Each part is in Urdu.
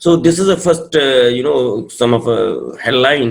So this is the first, some of headline.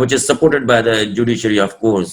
which is supported by the judiciary of course.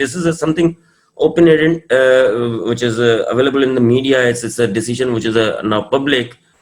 this is something open-ended which is available in the media. It's a decision which is now public.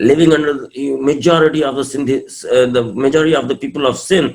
living under the majority of the majority of the people of sin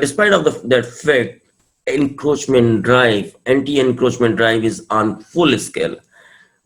despite of that fact, encroachment drive, anti-encroachment drive is on full scale.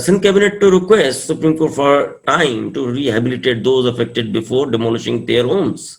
Sin cabinet to request Supreme Court for time to rehabilitate those affected before demolishing their homes.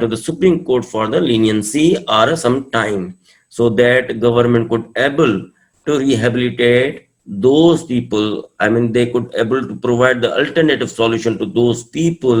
to the Supreme Court for the leniency or some time so that government could able to rehabilitate those people. I mean they could able to provide the alternative solution to those people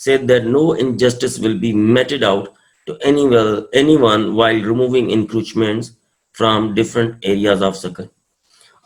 said that no injustice will be meted out to anyone while removing encroachments from different areas of Sakar.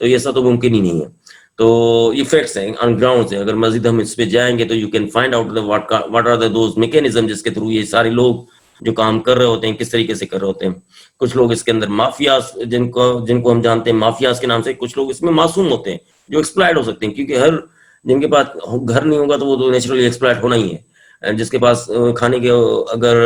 تو یہ ایسا تو ممکن ہی نہیں ہے. تو یہ فیکٹس ہیں آن گراؤنڈ سے. اگر مزید ہم اس پہ جائیں گے تو you can find out what are those mechanism جس کے تھرو یہ سارے لوگ جو کام کر رہے ہوتے ہیں کس طریقے سے کر رہے ہوتے ہیں. کچھ لوگ اس کے اندر مافیاز جن کو ہم جانتے ہیں مافیاز کے نام سے. کچھ لوگ اس میں معصوم ہوتے ہیں جو ایکسپلائٹ ہو سکتے ہیں, کیونکہ ہر جن کے پاس گھر نہیں ہوگا تو وہ تو نیچرلی ایکسپلائٹ ہونا ہی ہے. جس کے پاس کھانے کے اگر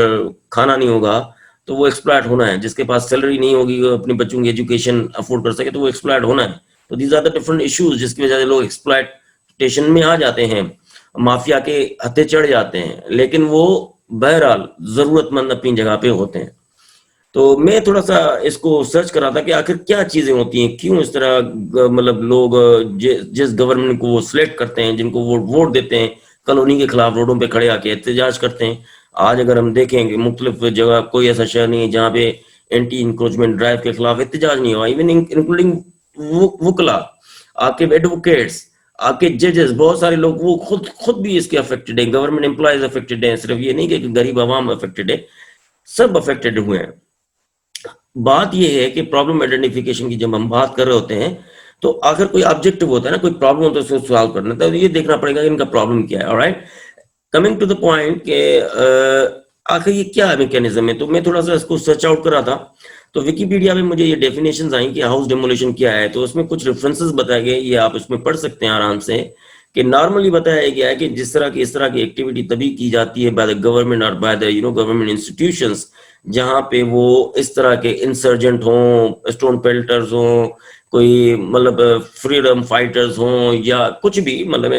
کھانا نہیں ہوگا تو وہ ایکسپلائٹ ہونا ہے. جس کے پاس سیلری نہیں ہوگی اپنے بچوں کی ایجوکیشن افورڈ کر سکے تو وہ ایکسپلائٹ ہونا ہے. تو these are the different issues جس کی وجہ سے لوگ ایکسپلائٹیشن میں آ جاتے ہیں, مافیا کے ہتھے چڑھ جاتے ہیں, لیکن وہ بہرحال ضرورت مند اپنی جگہ پہ ہوتے ہیں. تو میں تھوڑا سا اس کو سرچ کر رہا تھا کہ آخر کیا چیزیں ہوتی ہیں, کیوں اس طرح مطلب لوگ جس گورنمنٹ کو وہ سلیکٹ کرتے ہیں, جن کو وہ ووٹ دیتے ہیں, کالونی کے خلاف روڈوں پہ کھڑے آ کے احتجاج کرتے ہیں. آج اگر ہم دیکھیں کہ مختلف جگہ کوئی ایسا شہر نہیں ہے جہاں پہ اینٹی انکروچمنٹ ڈرائیو کے خلاف احتجاج نہیں ہوا. ایون انکلوڈنگ وکلا, آپ کے ایڈوکیٹس, آپ کے ججز, بہت سارے لوگ وہ خود بھی اس کے افیکٹڈ ہیں. گورنمنٹ امپلائیز افیکٹڈ ہیں. صرف یہ نہیں کہ غریب عوام افیکٹڈ ہے, سب افیکٹڈ ہوئے ہیں. بات یہ ہے کہ پرابلم آئیڈینٹیفیکیشن کی جب ہم بات کر رہے ہوتے ہیں تو آخر کوئی آبجیکٹو ہوتا ہے نا, کوئی پرابلم ہوتا ہے اس کو سالو کرنا, تو یہ دیکھنا پڑے گا کہ ان کا پرابلم کیا ہے. Alright, coming to the point کہ آخر یہ کیا میکینزم ہے. تو میں تھوڑا سا اس کو سرچ آؤٹ کرا تھا تو ویکیپیڈیا میں مجھے یہ ڈیفینیشنز آئیں کہ ہاؤس ڈیمولیشن کیا ہے. تو اس میں کچھ ریفرنسز بتائے گئے, یہ آپ اس میں پڑھ سکتے ہیں آرام سے, کہ نارملی بتایا گیا ہے کہ اس طرح کی ایکٹیویٹی تبھی کی جاتی ہے بائی دا گورنمنٹ اور بائی دا گورنمنٹ انسٹیٹیوشنز جہاں پہ وہ اس طرح کے انسرجنٹ ہوں, اسٹون پیلٹرز ہوں, کوئی مطلب فریڈم فائٹرز ہوں, یا کچھ بھی. مطلب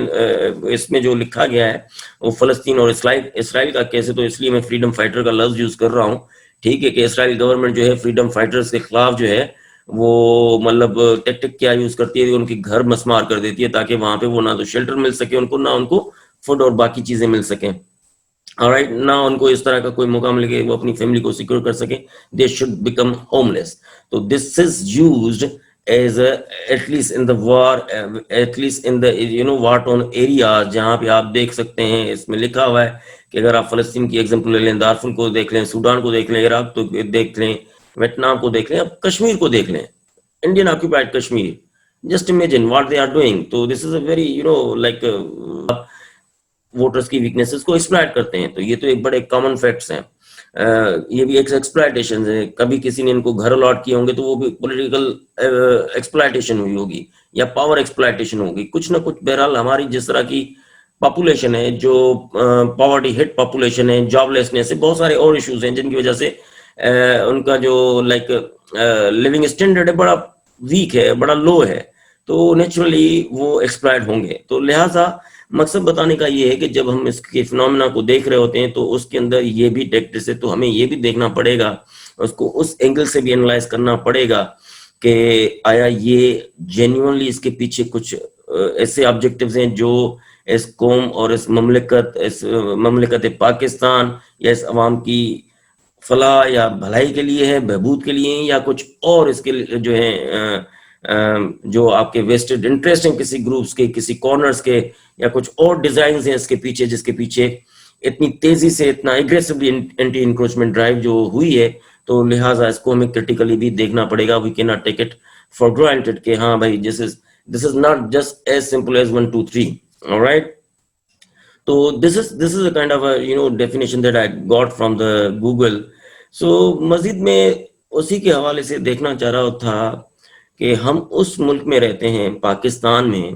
اس میں جو لکھا گیا ہے وہ فلسطین اور اسرائیل کا کیس ہے, تو اس لیے میں فریڈم فائٹر کا لفظ یوز کر رہا ہوں. ٹھیک ہے, کہ اسرائیل گورنمنٹ جو ہے فریڈم فائٹرز کے خلاف جو ہے وہ مطلب ٹیکٹک کیا یوز کرتی ہے, ان کی گھر مسمار کر دیتی ہے تاکہ وہاں پہ وہ نہ تو شیلٹر مل سکے ان کو, نہ ان کو فوڈ اور باقی چیزیں مل سکیں. آلرائٹ, نہ ان کو اس طرح کا کوئی موقع ملے کہ وہ اپنی فیملی کو سیکور کر سکے. دے شوڈ بیکم ہوم لیس. تو this is used as at least in the war, at least in the war torn areas, جہاں پہ آپ دیکھ سکتے ہیں اس میں لکھا ہوا ہے کہ اگر آپ فلسطین کی ایگزامپل لے لیں, دارفل کو دیکھ لیں, سوڈان کو دیکھ لیں, عراق کو دیکھ لیں, ویتنام کو دیکھ لیں, اب کشمیر کو دیکھ لیں, Indian occupied Kashmir, just imagine what they are doing. تو this is a very like voters کی ویکنیسز کو ایکسپلائٹ کرتے ہیں. تو یہ تو ایک بڑے کامن فیکٹس ہیں. یہ بھی ایک ایکسپلائٹیشن ہے. کبھی کسی نے ان کو گھر الاٹ کیے ہوں گے تو وہ بھی پولیٹیکل ایکسپلائٹیشن ہوئی ہوگی یا پاور ایکسپلائٹیشن ہوگی, کچھ نہ کچھ. بہرحال ہماری جس طرح کی پاپولیشن ہے, جو پاورٹی ہٹ پاپولیشن ہے, جاب لیسنس ہے, بہت سارے اور ایشوز ہیں جن کی وجہ سے ان کا جو لائک لیونگ اسٹینڈرڈ ہے بڑا ویک ہے, بڑا لو ہے. تو نیچرلی وہ ایکسپلائٹ ہوں گے. تو لہٰذا مقصد بتانے کا یہ ہے کہ جب ہم اس کے فنومینا کو دیکھ رہے ہوتے ہیں تو اس کے اندر یہ بھی ٹیکٹس ہے, تو ہمیں یہ بھی دیکھنا پڑے گا, اس کو اس اینگل سے بھی انالائز کرنا پڑے گا کہ آیا یہ جینیونلی اس کے پیچھے کچھ ایسے آبجیکٹیوز ہیں جو اس قوم اور اس مملکت پاکستان یا اس عوام کی فلاح یا بھلائی کے لیے ہے, بہبود کے لیے ہیں, یا کچھ اور اس کے جو ہے جو آپ کے ویسٹڈ انٹرسٹ ہیں کسی گروپس کے, کسی کارنرز کے, یا کچھ اور ڈیزائنز ہیں اس کے پیچھے, جس کے پیچھے اتنی تیزی سے اتنا ایگریسولی اینٹی انکروچمنٹ ڈرائیو جو ہوئی ہے. تو لہٰذا اس کو ہمیں کرٹیکلی بھی دیکھنا پڑے گا. وی کی not take it for granted کہ ہاں بھائی this is not just as simple as 1 2 3. all right, so this is a kind of a definition that I got from the Google. so مزید میں اسی کے حوالے سے دیکھنا چاہ رہا تھا کہ ہم اس ملک میں رہتے ہیں پاکستان میں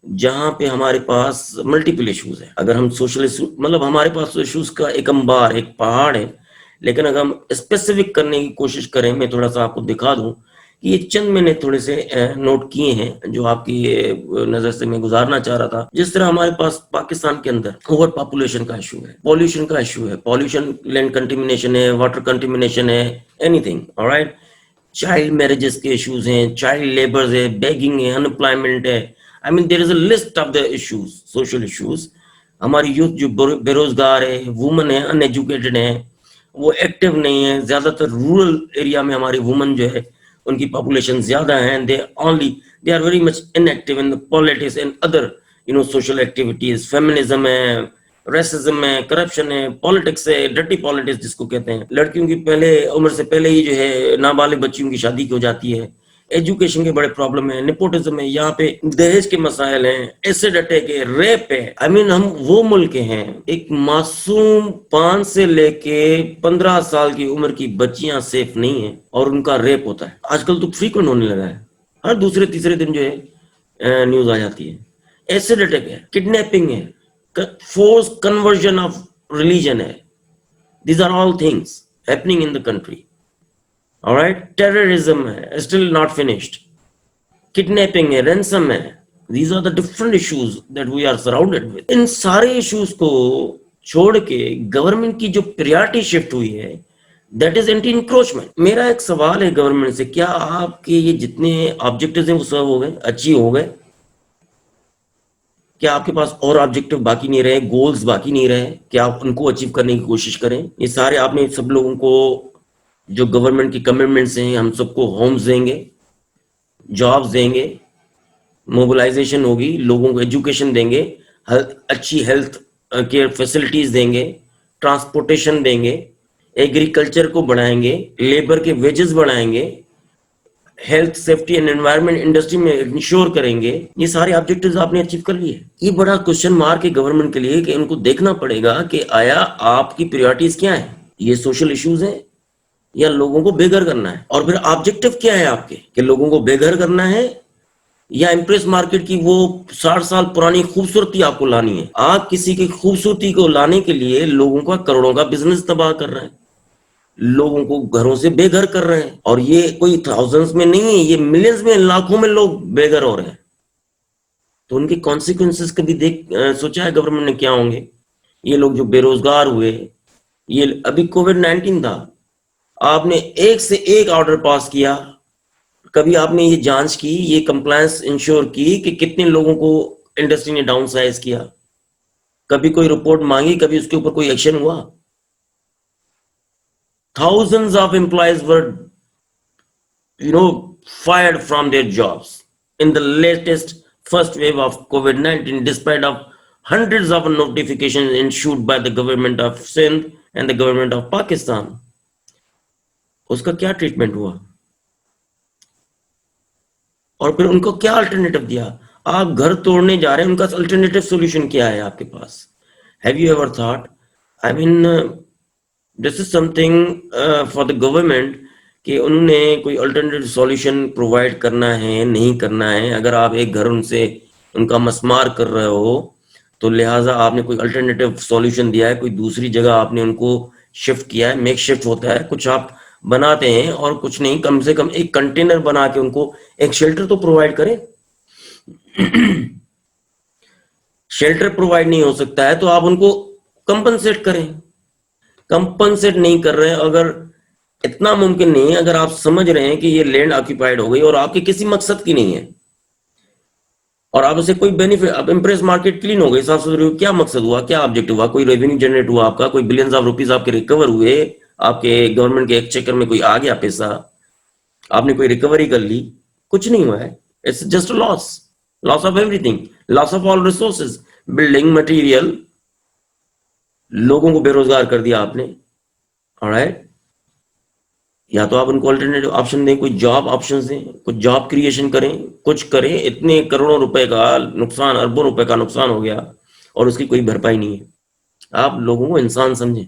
جہاں پہ ہمارے پاس ملٹیپل ایشوز ہیں. اگر ہم سوشل مطلب ہمارے پاس ایشوز کا ایک انبار, ایک پہاڑ ہے, لیکن اگر ہم اسپیسیفک کرنے کی کوشش کریں, میں تھوڑا سا آپ کو دکھا دوں کہ یہ چند میں نے تھوڑے سے نوٹ کیے ہیں جو آپ کی نظر سے میں گزارنا چاہ رہا تھا. جس طرح ہمارے پاس پاکستان کے اندر اوور پاپولیشن کا ایشو ہے, پولوشن کا ایشو ہے, پولوشن لینڈ کنٹیمنیشن ہے, واٹر کنٹیمنیشن ہے, any thing. All right, child marriages کے ایشوز ہیں, چائلڈ لیبرز ہے, بیگنگ ہے, ان امپلائمنٹ ہے. I mean there is a list of the issues, social issues. ہماری یوتھ جو بے روزگار ہے, وومن ہے, ان ایجوکیٹڈ ہیں, وہ ایکٹیو نہیں ہے. زیادہ تر رورل ایریا میں ہماری وومن جو ہے ان کی پاپولیشن زیادہ ہیں. they are very much inactive in the politics and other social activities. Feminism ہے, ریسزم ہے, کرپشن ہے, پالیٹکس ہے, ڈرٹی پالیٹکس جس کو کہتے ہیں. لڑکیوں کی پہلے عمر سے پہلے ہی جو ہے نابالغ بچیوں کی شادی کی ہو جاتی ہے. ایجوکیشن کے بڑے پرابلم ہیں, نیپوٹزم ہے, یہاں پہ دہیج کے مسائل ہیں, ایسڈ اٹیک ہے, ریپ ہے. ہم وہ ملک ہیں, ایک معصوم 5 سے لے کے 15 سال کی عمر کی بچیاں سیف نہیں ہیں اور ان کا ریپ ہوتا ہے. آج کل تو فریکوینٹ ہونے لگا ہے, ہر دوسرے تیسرے دن جو ہے نیوز آ جاتی ہے. ایسڈ اٹیک ہے, کڈنیپنگ ہے, فورس کنورژن آف ریلیجن ہے. These are all things happening in the country. Alright, terrorism ہے, still not finished. Kidnapping ہے, ransom ہے. These are the different issues that we are surrounded with. ان سارے ایشوز کو چھوڑ کے گورنمنٹ کی جو پریارٹی شفٹ ہوئی ہے, that is anti encroachment. میرا ایک سوال ہے گورنمنٹ سے, کیا آپ کے یہ جتنے آبجیکٹیوز ہیں وہ سرو ہو گئے, اچیو ہو گئے؟ کیا آپ کے پاس اور آبجیکٹیو باقی نہیں رہے, گولز باقی نہیں رہے کہ آپ ان کو اچیو کرنے کی کوشش کریں؟ یہ سارے آپ نے سب لوگوں کو جو گورنمنٹ کی کمٹمنٹس ہیں, ہم سب کو ہومز دیں گے, جابز دیں گے, موبلائزیشن ہوگی, لوگوں کو ایجوکیشن دیں گے, اچھی ہیلتھ کیئر فیسلٹیز دیں گے, ٹرانسپورٹیشن دیں گے, ایگریکلچر کو بڑھائیں گے, لیبر کے ویجز بڑھائیں گے, health safety and environment industry میں انشور کریں گے. یہ سارے آبجیکٹیوز آپ نے اچیو کر لیے. یہ بڑا کوشچن مارک ہے گورنمنٹ کے لیے کہ ان کو دیکھنا پڑے گا کہ آیا آپ کی پریورٹیز کیا ہیں. یہ سوشل ایشوز ہیں یا لوگوں کو بے گھر کرنا ہے؟ اور پھر آبجیکٹیو کیا ہے آپ کے, کہ لوگوں کو بے گھر کرنا ہے یا امپریس مارکیٹ کی وہ 60 سال پرانی خوبصورتی آپ کو لانی ہے؟ آپ کسی کی خوبصورتی کو لانے کے لیے لوگوں کا کروڑوں کا بزنس تباہ کر رہے ہیں, لوگوں کو گھروں سے بے گھر کر رہے ہیں. اور یہ کوئی تھاؤزنڈز میں نہیں ہے, یہ ملینز میں, لاکھوں میں لوگ بے گھر ہو رہے ہیں. تو ان کے کانسیکوینسز کبھی سوچا ہے گورنمنٹ نے کیا ہوں گے؟ یہ لوگ جو بے روزگار ہوئے, یہ ابھی کووڈ-19 تھا, آپ نے ایک سے ایک آرڈر پاس کیا, کبھی آپ نے یہ جانچ کی, یہ کمپلائنس انشور کی کہ کتنے لوگوں کو انڈسٹری نے ڈاؤن سائز کیا؟ کبھی کوئی رپورٹ مانگی, کبھی اس کے اوپر کوئی ایکشن ہوا؟ Thousands of employees were fired from their jobs in the latest first wave of COVID-19 despite of hundreds of notifications issued by the government of Sindh and the government of Pakistan. اس کا کیا ٹریٹمنٹ ہوا؟ اور پھر ان کو کیا الٹرنیٹو دیا؟ آپ گھر توڑنے جا رہے ہیں, ان کا الٹرنیٹو سولوشن کیا ہے آپ کے پاس؟ Have you ever thought? This is something for the government کہ انہوں نے کوئی الٹرنیٹو سولوشن پرووائڈ کرنا ہے, نہیں کرنا ہے. اگر آپ ایک گھر ان سے ان کا مسمار کر رہے ہو تو لہٰذا آپ نے کوئی الٹرنیٹو سولوشن دیا ہے, کوئی دوسری جگہ آپ نے ان کو شفٹ کیا ہے. میک شفٹ ہوتا ہے, کچھ آپ بناتے ہیں اور کچھ نہیں, کم سے کم ایک کنٹینر بنا کے ان کو ایک شیلٹر تو پرووائڈ کریں. شیلٹر پرووائڈ نہیں ہو سکتا ہے تو آپ ان کو کمپنسیٹ کریں. کمپنسیٹ نہیں کر رہے, اگر اتنا ممکن نہیں ہے, اگر آپ سمجھ رہے ہیں کہ یہ لینڈ آکیپائڈ ہو گئی اور آپ کے کسی مقصد کی نہیں ہے اور آپ اسے کوئی بینیفٹ, اب امپریس مارکیٹ کلین ہو گئی, صاف ستھری, کیا مقصد ہوا, کیا آبجیکٹ ہوا؟ کوئی ریونیو جنریٹ ہوا آپ کا, کوئی بلینز آف روپیز آپ کے ریکور ہوئے, آپ کے گورنمنٹ کے ایکسچیکر میں کوئی آ گیا پیسہ, آپ نے کوئی ریکوری کر لی؟ کچھ نہیں ہوا ہے. It's just loss, loss of everything, loss of all resources, building material, لوگوں کو بے روزگار کر دیا آپ نے. alright, یا تو آپ ان کو الٹرنیٹو آپشن دیں, کوئی جاب آپشن دیں, کچھ جاب کریشن کریں, کچھ کریں. اتنے کروڑوں روپے کا نقصان, اربوں روپے کا نقصان ہو گیا اور اس کی کوئی بھرپائی نہیں ہے. آپ لوگوں کو انسان سمجھیں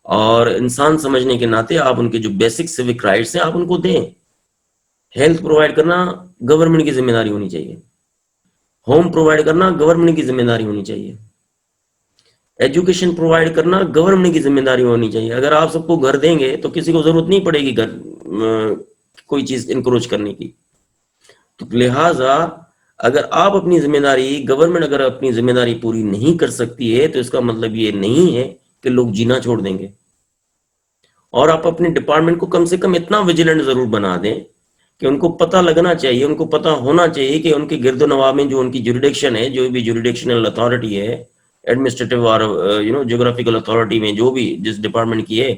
اور انسان سمجھنے کے ناطے آپ ان کے جو بیسک سیوک رائٹس ہیں آپ ان کو دیں. ہیلتھ پرووائڈ کرنا گورنمنٹ کی ذمہ داری ہونی چاہیے, ہوم پرووائڈ کرنا گورنمنٹ کی ذمہ داری ہونی چاہیے, ایجوکیشن پرووائڈ کرنا گورنمنٹ کی ذمہ داری ہونی چاہیے. اگر آپ سب کو گھر دیں گے تو کسی کو ضرورت نہیں پڑے گی گھر کوئی چیز انکروچ کرنے کی. تو لہٰذا اگر آپ اپنی ذمہ داری, گورنمنٹ اگر اپنی ذمہ داری پوری نہیں کر سکتی ہے تو اس کا مطلب یہ نہیں ہے کہ لوگ جینا چھوڑ دیں گے. اور آپ اپنے ڈپارٹمنٹ کو کم سے کم اتنا ویجیلنٹ ضرور بنا دیں کہ ان کو پتہ لگنا چاہیے, ان کو پتہ ہونا چاہیے کہ ان کے گرد و نواح میں جو ان کی جوریڈکشن ہے, جو بھی جوریڈکشنل اتھارٹی ہے, ایڈمنسٹریٹو اور جغرافیکل اتھارٹی میں جو بھی جس ڈپارٹمنٹ کی ہے,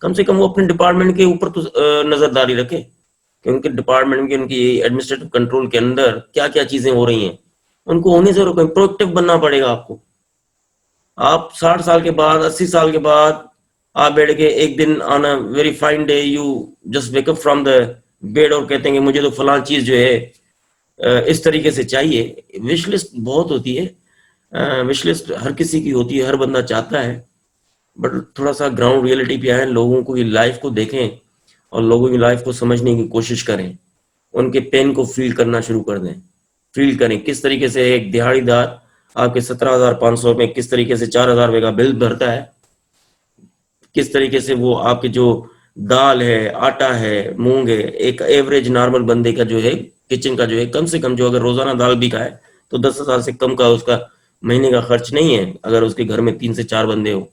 کم سے کم وہ اپنے ڈپارٹمنٹ کے اوپر تو نظرداری رکھے کہ ان کے ڈپارٹمنٹ کی, ان کی ایڈمنسٹریٹو کنٹرول کے اندر کیا کیا چیزیں ہو رہی ہیں. ان کو ہونے سے روکیں, پرویکٹیو بننا پڑے گا آپ کو. آپ 60 سال کے بعد, 80 سال کے بعد آپ بیٹھ کے ایک دن on a very fine day you just wake up from the bed اور کہتے ہیں کہ مجھے تو فلاں چیز جو ہے اس طریقے سے چاہیے. وش لسٹ بہت ہوتی ہے, وش لسٹ ہر کسی کی ہوتی ہے, ہر بندہ چاہتا ہے, بٹ تھوڑا سا گراؤنڈ ریئلٹی پہ آئیں, لوگوں کو لائف کو دیکھیں اور لوگوں کی لائف کو سمجھنے کی کوشش کریں, ان کے پین کو فیل کرنا شروع کر دیں, فیل کریں کس طریقے سے ایک دہاڑی دار آپ کے 17,500 میں کس طریقے سے 4,000 روپے کا بل بھرتا ہے, کس طریقے سے وہ آپ کے جو دال ہے, آٹا ہے, مونگ ہے, ایک ایوریج نارمل بندے کا جو ہے کچن کا جو ہے کم سے کم جو اگر روزانہ دال بھی کھائے تو 10,000 سے کم کا اس کا مہینے کا خرچ نہیں ہے, اگر اس کے گھر میں 3 سے 4 بندے ہو.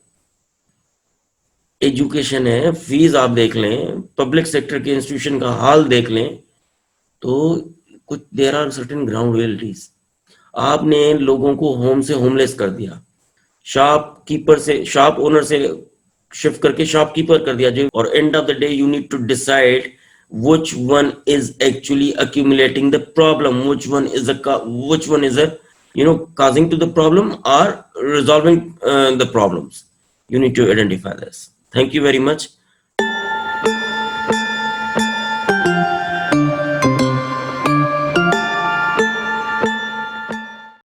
ایجوکیشن ہے, فیس آپ دیکھ لیں, پبلک سیکٹر کے انسٹیٹیوشن کا حال دیکھ لیں, تو کچھ there are certain ground realities. آپ نے لوگوں کو ہوم سے ہوم لیس کر دیا, شاپ کیپر سے شاپ اونر سے شفٹ کر کے شاپ کیپر کر دیا جو, اور end of the day you need to decide which one is actually accumulating the problem, which one is a causing to the problem or resolving the problems. You need to identify this. Thank you very much.